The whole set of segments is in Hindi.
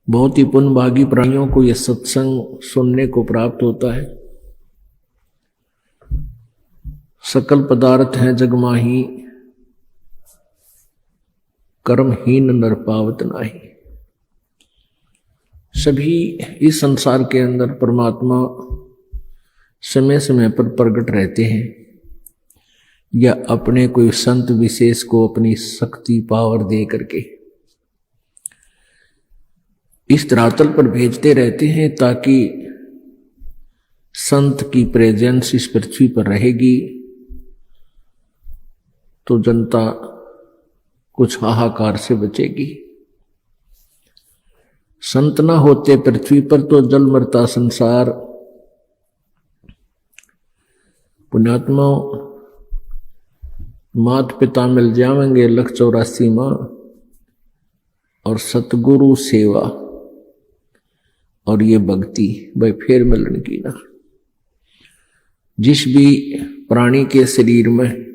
बहुत ही पुण्यभागी प्राणियों को यह सत्संग सुनने को प्राप्त होता है। सकल पदार्थ हैं जगमाही, कर्महीन नर पावत नाही। सभी इस संसार के अंदर परमात्मा समय समय पर प्रकट रहते हैं या अपने कोई संत विशेष को अपनी शक्ति पावर दे करके इस धरातल पर भेजते रहते हैं, ताकि संत की प्रेजेंस इस पृथ्वी पर रहेगी तो जनता कुछ हाहाकार से बचेगी। संत न होते पृथ्वी पर तो जल मरता संसार। पुण्यात्मा मात पिता मिल जाएंगे 184 माँ और सतगुरु सेवा और ये भक्ति भाई फिर मिलन की ना। जिस भी प्राणी के शरीर में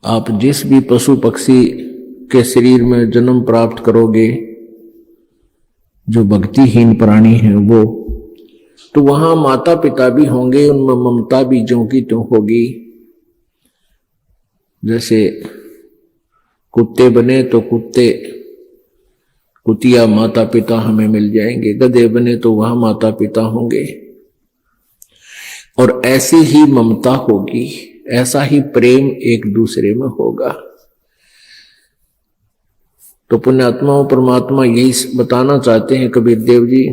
आप जिस भी पशु पक्षी के शरीर में जन्म प्राप्त करोगे, जो भक्तिहीन प्राणी है वो, तो वहां माता पिता भी होंगे, उनमें ममता भी ज्यों की त्यों होगी। जैसे कुत्ते बने तो कुतिया माता पिता हमें मिल जाएंगे, गधे बने तो वहां माता पिता होंगे, और ऐसी ही ममता होगी, ऐसा ही प्रेम एक दूसरे में होगा। तो पुण्यात्माओं परमात्मा यही बताना चाहते हैं कबीर देव जी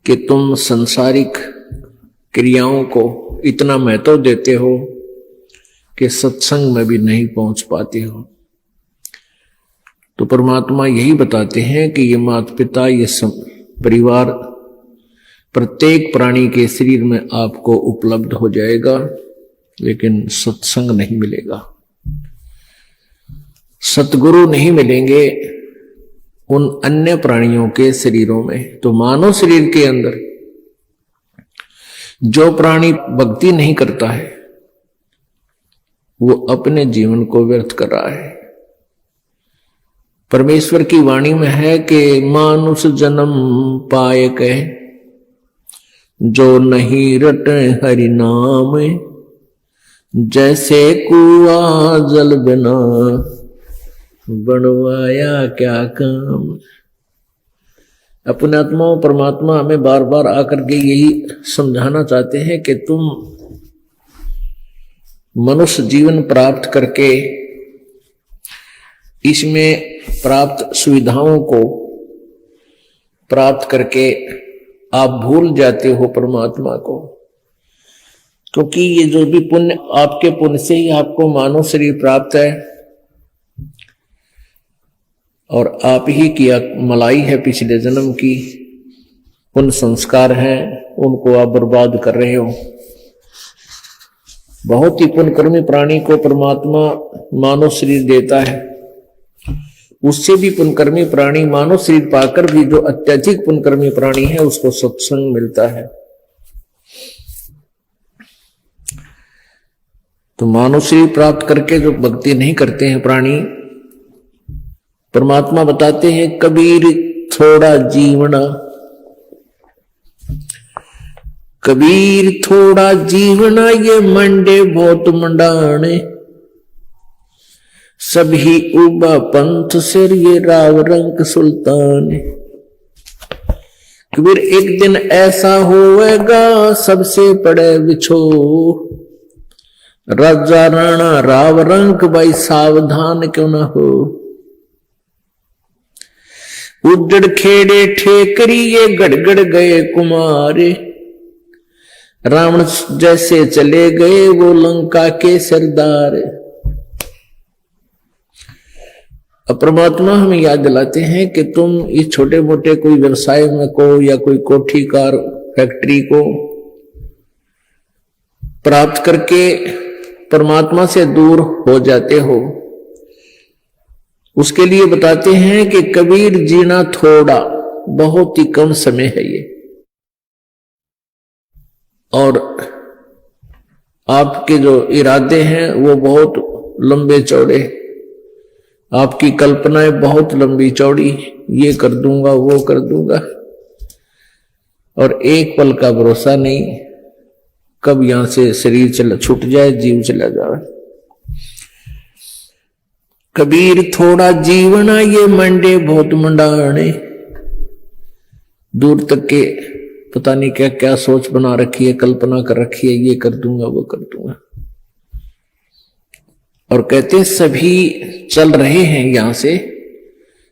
कि तुम संसारिक क्रियाओं को इतना महत्व देते हो कि सत्संग में भी नहीं पहुंच पाते हो। तो परमात्मा यही बताते हैं कि ये माता पिता, ये परिवार प्रत्येक प्राणी के शरीर में आपको उपलब्ध हो जाएगा, लेकिन सत्संग नहीं मिलेगा, सतगुरु नहीं मिलेंगे उन अन्य प्राणियों के शरीरों में। तो मानव शरीर के अंदर जो प्राणी भक्ति नहीं करता है वो अपने जीवन को व्यर्थ कर रहा है। परमेश्वर की वाणी में है कि मानुष जन्म पाए कह जो नहीं रटे हरि नाम, जैसे कुआ जल बिना बनवाया क्या काम। अपने आत्मा परमात्मा हमें बार बार आकर के यही समझाना चाहते हैं कि तुम मनुष्य जीवन प्राप्त करके इसमें प्राप्त सुविधाओं को प्राप्त करके आप भूल जाते हो परमात्मा को, क्योंकि ये जो भी पुण्य, आपके पुण्य से ही आपको मानव शरीर प्राप्त है और आप ही की मलाई है पिछले जन्म की, पुण्य संस्कार हैं, उनको आप बर्बाद कर रहे हो। बहुत ही पुण्यकर्मी प्राणी को परमात्मा मानव शरीर देता है, उससे भी पुण्यकर्मी प्राणी मानव शरीर पाकर भी जो अत्यधिक पुण्यकर्मी प्राणी है उसको सत्संग मिलता है। तो मानव शरीर प्राप्त करके जो भक्ति नहीं करते हैं प्राणी, परमात्मा बताते हैं कबीर थोड़ा जीवना, कबीर थोड़ा जीवना ये मंडे बहुत मंडाने, सभी उबा पंथ सिर ये राव रंग सुल्तान। कबीर एक दिन ऐसा होएगा सबसे पड़े बिछो, राजा राणा राव रंग भाई सावधान क्यों ना हो। उजड़ खेड़े ठेकरी ये गड़गड़ गए कुमारे, रावण जैसे चले गए वो लंका के सरदार। अब परमात्मा हमें याद दिलाते हैं कि तुम इस छोटे मोटे कोई व्यवसाय में को या कोई कोठी कार फैक्ट्री को प्राप्त करके परमात्मा से दूर हो जाते हो। उसके लिए बताते हैं कि कबीर जीना थोड़ा, बहुत ही कम समय है ये, और आपके जो इरादे हैं वो बहुत लंबे चौड़े, आपकी कल्पनाएं बहुत लंबी चौड़ी, ये कर दूंगा वो कर दूंगा, और एक पल का भरोसा नहीं कब यहां से शरीर छूट जाए, जीव चला जाए। कबीर थोड़ा जीवना ये मंडे बहुत मंडाने, दूर तक के पता नहीं क्या क्या सोच बना रखी है, कल्पना कर रखी है, ये कर दूंगा वो कर दूंगा। और कहते सभी चल रहे हैं यहां से,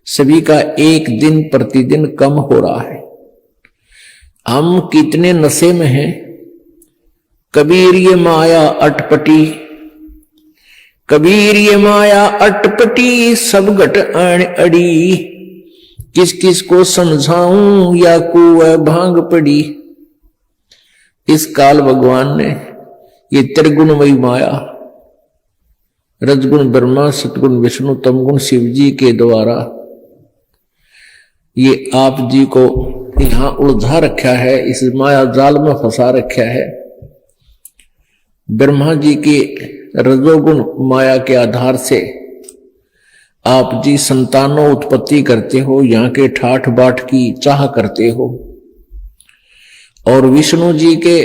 सभी का एक दिन प्रतिदिन कम हो रहा है। हम कितने नशे में हैं। कबीर ये माया अटपटी, कबीर ये माया अटपटी, सब घट आन अड़ी, किस किस को समझाऊं या कुएं भांग पड़ी। इस काल भगवान ने ये त्रिगुणमयी माया, रजगुण ब्रह्मा, सतगुण विष्णु, तमगुण शिव जी के द्वारा ये आप जी को यहां उलझा रखा है, इस माया जाल में फंसा रखा है। ब्रह्मा जी की रजोगुण माया के आधार से आप जी संतानों उत्पत्ति करते हो, यहाँ के ठाठ बाट की चाह करते हो, और विष्णु जी के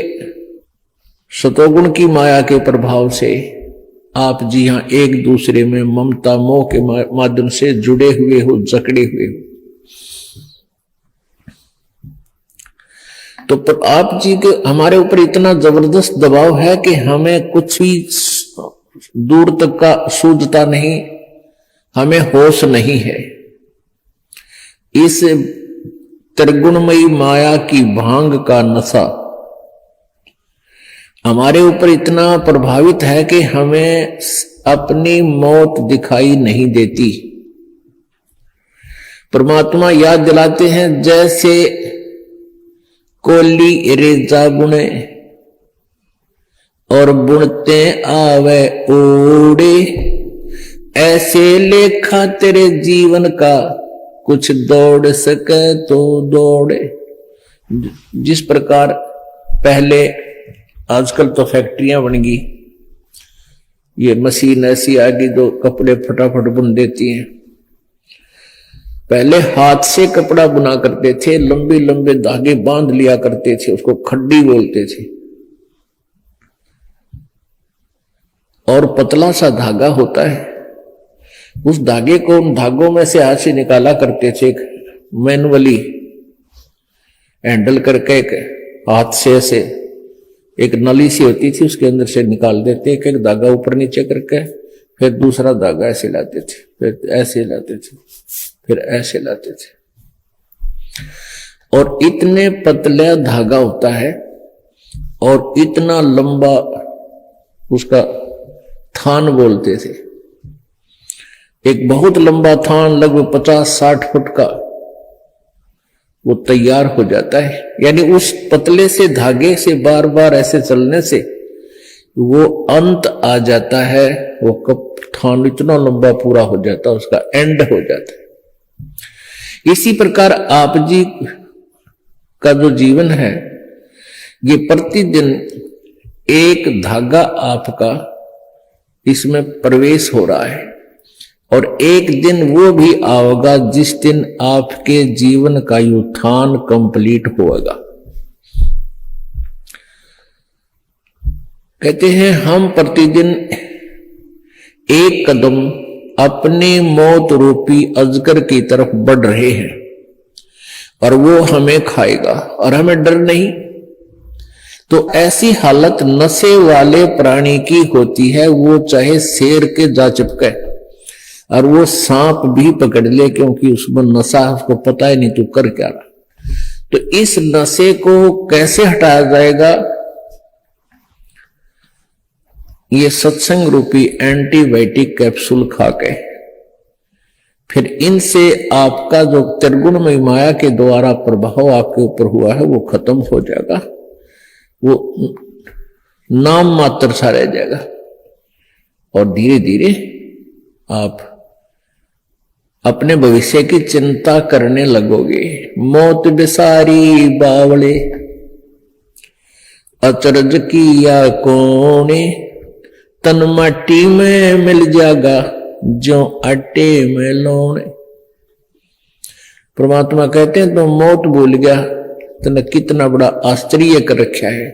सतोगुण की माया के प्रभाव से आप जी यहाँ एक दूसरे में ममता मोह के माध्यम से जुड़े हुए हो, जकड़े हुए हो। तो पर आप जी के हमारे ऊपर इतना जबरदस्त दबाव है कि हमें कुछ भी दूर तक का सूझता नहीं, हमें होश नहीं है। इस त्रिगुणमयी माया की भांग का नशा हमारे ऊपर इतना प्रभावित है कि हमें अपनी मौत दिखाई नहीं देती। परमात्मा याद दिलाते हैं, जैसे कोली रेजा बुने और बुनते आवे ओड़े, ऐसे लेखा तेरे जीवन का कुछ दौड़ सके तो दौड़े। जिस प्रकार पहले, आजकल तो फैक्ट्रियां बन गई, ये मशीन ऐसी आ गई जो कपड़े फटाफट बुन देती हैं। पहले हाथ से कपड़ा बुना करते थे, लंबे लंबे धागे बांध लिया करते थे, उसको खड्डी बोलते थे, और पतला सा धागा होता है, उस धागे को उन धागों में से हाथ से निकाला करते थे, एक मैनुअली हैंडल करके एक हाथ से ऐसे एक नली सी होती थी, उसके अंदर से निकाल देते, एक एक धागा ऊपर नीचे करके, फिर दूसरा धागा ऐसे लाते थे, फिर ऐसे लाते थे, फिर ऐसे लाते थे, और इतने पतला धागा होता है और इतना लंबा उसका थान बोलते थे। एक बहुत लंबा थान लगभग 50-60 फुट का वो तैयार हो जाता है। यानी उस पतले से धागे से बार बार ऐसे चलने से वो अंत आ जाता है, वो कब थान इतना लंबा पूरा हो जाता है, उसका एंड हो जाता है। इसी प्रकार आप जी का जो जीवन है, ये प्रतिदिन एक धागा आपका इसमें प्रवेश हो रहा है, और एक दिन वो भी आएगा जिस दिन आपके जीवन का उत्थान कंप्लीट होगा। कहते हैं हम प्रतिदिन एक कदम अपने मौत रूपी अजगर की तरफ बढ़ रहे हैं, और वो हमें खाएगा और हमें डर नहीं। तो ऐसी हालत नशे वाले प्राणी की होती है, वो चाहे शेर के जा चिपके और वो सांप भी पकड़ ले, क्योंकि उसमें नशा, उसको पता ही नहीं तू कर क्या रहा। तो इस नशे को कैसे हटाया जाएगा? ये सत्संग रूपी एंटीबायोटिक कैप्सूल खा के, फिर इनसे आपका जो त्रिगुणमय माया के द्वारा प्रभाव आपके ऊपर हुआ है वो खत्म हो जाएगा, वो नाम मात्र सा रह जाएगा, और धीरे धीरे आप अपने भविष्य की चिंता करने लगोगे। मौत बिसारी बावले अचरज किया कोने, तन माटी में मिल जाएगा जो आटे में लौण। परमात्मा कहते हैं तो मौत भूल गया, तने कितना बड़ा आश्चर्य कर रखा है।